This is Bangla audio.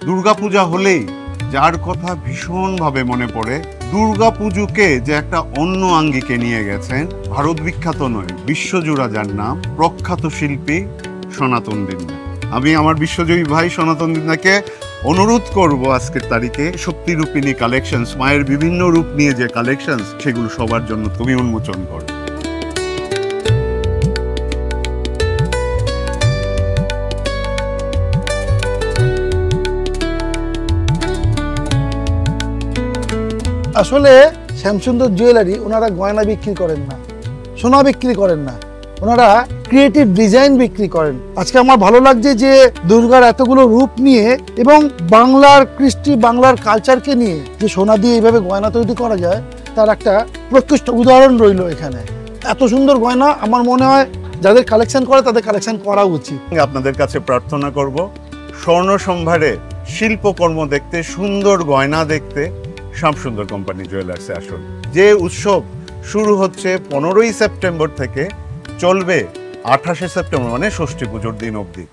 দুর্গাপূজা হলেই যার কথা ভীষণভাবে মনে পড়ে, দুর্গাপুজোকে যে একটা অন্য আঙ্গিকে নিয়ে গেছেন ভারত বিখ্যাত নয়, বিশ্বজোড়া যার নাম, প্রখ্যাত শিল্পী সনাতন দিন্দা। আমি আমার বিশ্বজয়ী ভাই সনাতন দিন্দাকে অনুরোধ করব আজকের তারিখে শক্তিরূপিণী কালেকশনস, মায়ের বিভিন্ন রূপ নিয়ে যে কালেকশনস, সেগুলো সবার জন্য তুমি উন্মোচন করো। আসলে শ্যামসুন্দর জুয়েলারি ওনারা গয়না বিক্রি করেন না, সোনা বিক্রি করেন না, ওনারা ক্রিয়েটিভ ডিজাইন বিক্রি করেন। আজকে আমার ভালো লাগছে যে দুর্গার এতগুলো রূপ নিয়ে এবং বাংলার কৃষ্টি, বাংলার কালচারকে নিয়ে যে সোনা দিয়ে এইভাবে গয়না তৈরি করা যায়, তার একটা প্রকৃষ্ট উদাহরণ রইল এখানে। এত সুন্দর গয়না আমার মনে হয় যাদের কালেকশন করে তাদের কালেকশন করা উচিত। আপনাদের কাছে প্রার্থনা করব, স্বর্ণ সম্ভারে শিল্পকর্ম দেখতে, সুন্দর গয়না দেখতে শ্যামসুন্দর কোম্পানি জুয়েলার্সে আসুন। যে উৎসব শুরু হচ্ছে 15ই সেপ্টেম্বর থেকে, চলবে 28শে সেপ্টেম্বর, মানে ষষ্ঠী পুজোর দিন অবধি।